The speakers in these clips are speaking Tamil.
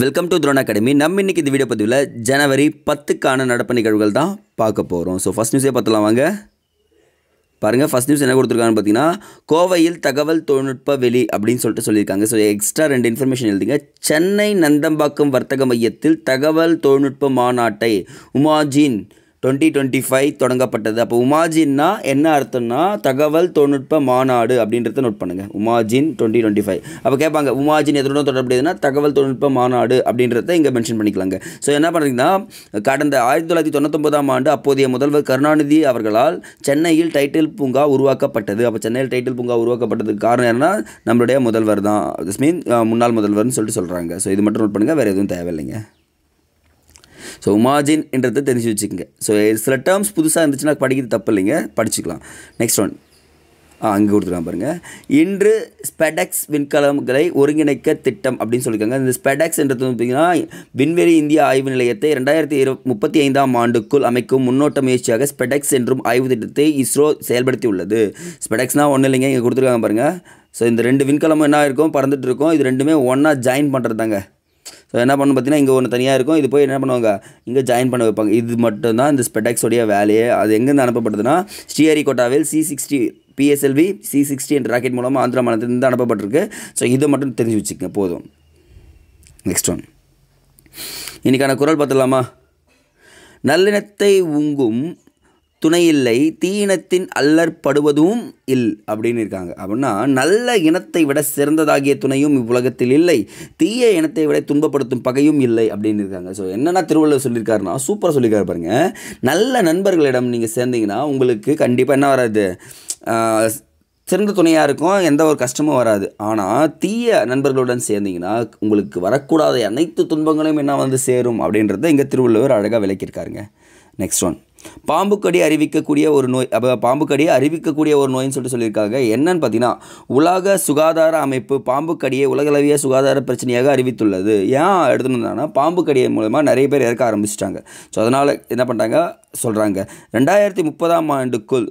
Welcome to thrown academy. நம்ம இன்னைக்கு இந்த வீடியோ பதிவில் ஜனவரி 10க்கான நடப்பு நிகழ்வுகள் தான் பார்க்க போகிறோம். ஸோ ஃபஸ்ட் நியூஸே பார்த்துலாம் வாங்க. பாருங்கள், ஃபஸ்ட் நியூஸ் என்ன கொடுத்துருக்காங்கன்னு பார்த்தீங்கன்னா, கோவையில் தகவல் தொழில்நுட்ப வெளி அப்படின்னு சொல்லியிருக்காங்க. ஸோ எக்ஸ்ட்ரா 2 இன்ஃபர்மேஷன் எழுதிங்க. சென்னை நந்தம்பாக்கம் வர்த்தக மையத்தில் தகவல் தொழில்நுட்ப மாநாட்டை உமாஜின் 2025 தொடங்கப்பட்டது. அப்போ உமாஜின்னா என்ன அர்த்தம்னா தகவல் தொழில்நுட்ப மாநாடு அப்படின்றத நோட் பண்ணுங்கள். உமாஜின் 2025. அப்போ கேட்பாங்க உமாஜின் எதனோட தொடர்புடையதுன்னா தகவல் தொழில்நுட்ப மாநாடு அப்படின்றத இங்கே மென்ஷன் பண்ணிக்கலாங்க. ஸோ என்ன பண்ணுறீங்கன்னா, கடந்த 1999ஆம் ஆண்டு அப்போதைய முதல்வர் கருணாநிதி அவர்களால் சென்னையில் டைட்டில் பூங்கா உருவாக்கப்பட்டது. அப்போ சென்னையில் டைட்டில் பூங்கா உருவாக்கப்பட்டதுக்கு காரணம் என்னன்னா நம்மளுடைய முதல்வர் தான். திஸ் மீன் முன்னாள் முதல்வர்னு சொல்கிறாங்க. ஸோ இது மட்டும் நோட் பண்ணுங்கள், வேறு எதுவும் தேவையில்லைங்க. ஸோ உமாஜின் என்றதை தெரிஞ்சு வச்சுக்கோங்க. ஸோ சில டேர்ம்ஸ் புதுசாக இருந்துச்சுன்னா படிக்கிறது தப்பு இல்லைங்க, படிச்சுக்கலாம். நெக்ஸ்ட் ஒன் அங்கே கொடுத்துருக்காங்க பாருங்கள். இன்று ஸ்பெடெக்ஸ் விண்கலங்களை ஒருங்கிணைக்க திட்டம் அப்படின்னு சொல்லியிருக்காங்க. இந்த ஸ்பெடெக்ஸ் என்றது பார்த்தீங்கன்னா விண்வெளி இந்திய ஆய்வு நிலையத்தை 2035ஆம் ஆண்டுக்குள் அமைக்கும் முன்னோட்ட முயற்சியாக ஸ்பெடெக்ஸ் என்றும் ஆய்வு திட்டத்தை இஸ்ரோ செயல்படுத்தி உள்ளது. ஸ்பெடெக்ஸ்னால் ஒன்றும் இல்லைங்க, இங்கே கொடுத்துருக்காங்க பாருங்கள். ஸோ இந்த 2 விண்கலமும் என்ன இருக்கும், பறந்துட்டு இருக்கும். இது ரெண்டுமே ஒன்றா ஜாயின் பண்ணுறது தாங்க. ஸோ என்ன பண்ணணும் பார்த்தீங்கன்னா, இங்கே ஒன்று தனியாக இருக்கும், இது போய் என்ன பண்ணுவாங்க இங்கே ஜாயின் பண்ண வைப்பாங்க. இது மட்டும்தான் இந்த ஸ்பெடெக்ஸோடைய வேலையே. அது எங்கேருந்து அனுப்பப்படுதுன்னா ஸ்ரீஹரிகோட்டாவில் C60 PSLV C60 என்ற ராக்கெட் மூலமாக ஆந்திரா மாநிலத்திலிருந்து அனுப்பப்பட்டிருக்கு. ஸோ இதை மட்டும் தெரிஞ்சு வச்சுக்கங்க போதும். நெக்ஸ்ட் ஒன், இன்றைக்கான குரல் பார்த்துடலாமா? நல்லினத்தை உங்கும் துணையில்லை, தீயினத்தின் அல்லற்படுவதும் இல் அப்படின்னு இருக்காங்க. அப்படின்னா நல்ல இனத்தை விட சிறந்ததாகிய துணையும் இவ்வுலகத்தில் இல்லை, தீய இனத்தை விட துன்பப்படுத்தும் பகையும் இல்லை அப்படின்னு இருக்காங்க. ஸோ என்னென்னா திருவள்ளுவர் சொல்லியிருக்காருன்னா சூப்பராக சொல்லியிருக்காரு பாருங்கள். நல்ல நண்பர்களிடம் நீங்கள் சேர்ந்தீங்கன்னா உங்களுக்கு கண்டிப்பாக என்ன வராது, சிறந்த துணையாக இருக்கும், எந்த ஒரு கஷ்டமும் வராது. ஆனால் தீய நண்பர்களுடன் சேர்ந்தீங்கன்னா உங்களுக்கு வரக்கூடாத அனைத்து துன்பங்களையும் என்ன வந்து சேரும் அப்படின்றத இங்கே திருவள்ளுவர் அழகாக விளக்கியிருக்காருங்க. நெக்ஸ்ட் ஒன், பாம்புக்கடி அறிவிக்கக்கூடிய ஒரு நோய். அப்போ பாம்புக்கடியை அறிவிக்கக்கூடிய ஒரு நோயின்னு சொல்லியிருக்காங்க. என்னன்னு பார்த்தீங்கன்னா, உலக சுகாதார அமைப்பு பாம்புக்கடியை உலகளவிய சுகாதார பிரச்சனையாக அறிவித்துள்ளது. ஏன் எடுத்துனா பாம்புக்கடியை மூலமாக நிறைய பேர் இறக்க ஆரம்பிச்சிட்டாங்க. ஸோ அதனால் என்ன பண்ணுறாங்க சொல்கிறாங்க, 2030ஆம் ஆண்டுக்குள்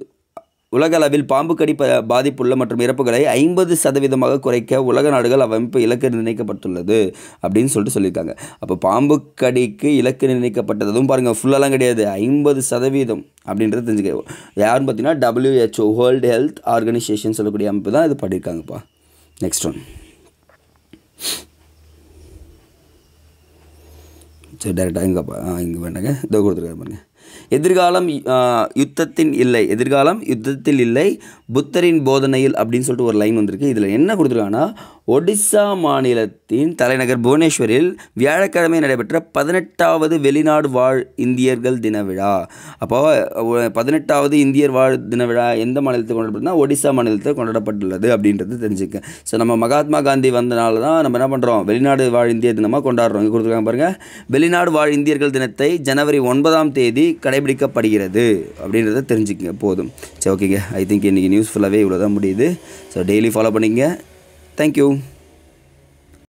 உலகளவில் பாம்புக்கடி பாதிப்புள்ள மற்றும் இறப்புகளை 50% குறைக்க உலக நாடுகள் அமைப்பு இலக்கு நிர்ணயிக்கப்பட்டுள்ளது அப்படின்னு சொல்லியிருக்காங்க. அப்போ பாம்புக்கடிக்கு இலக்கு நிர்ணயிக்கப்பட்டதும் பாருங்கள், ஃபுல்லெல்லாம் கிடையாது, 50% அப்படின்றது தெரிஞ்சுக்க. யாருன்னு பார்த்தீங்கன்னா WHO வேர்ல்டு ஹெல்த் ஆர்கனைசேஷன் சொல்லக்கூடிய அமைப்பு தான் இது பண்ணியிருக்காங்கப்பா. நெக்ஸ்ட் ஒன், சரி டேரெக்டாக எங்கப்பா இங்கே வேண்டாங்க, இதோ கொடுத்துருக்காரு பாருங்க. எதிர்காலம் யுத்தத்தில் இல்லை புத்தரின் போதனையில் அப்படின்னு சொல்லிட்டு ஒரு லைன் வந்திருக்கு. இதில் என்ன கொடுத்துருக்காங்கன்னா, ஒடிசா மாநிலத்தின் தலைநகர் புவனேஸ்வரில் வியாழக்கிழமை நடைபெற்ற 18வது வெளிநாடு வாழ் இந்தியர்கள் தின விழா. அப்போ 18வது இந்தியர் வாழ் தின விழா எந்த மாநிலத்தில் கொண்டாடப்படுதுன்னா ஒடிசா மாநிலத்தில் கொண்டாடப்பட்டுள்ளது அப்படின்றது தெரிஞ்சுக்க. ஸோ நம்ம மகாத்மா காந்தி வந்தனால தான் நம்ம என்ன பண்ணுறோம், வெளிநாடு வாழ் இந்தியர் தினமாக கொண்டாடுறோம். இங்கே கொடுத்துருக்காங்க பாருங்கள். வெளிநாடு வாழ் இந்தியர்கள் தினத்தை ஜனவரி 9ஆம் தேதி கடைபிடிக்கப்படுகிறது அப்படின்றத தெரிஞ்சுக்கங்க போதும். சரி ஓகேங்க, ஐ திங்க் இன்றைக்கி நியூஸ் ஃபுல்லாகவே இவ்வளோ தான் முடியுது. ஸோ டெய்லி ஃபாலோ பண்ணிங்க. Thank you.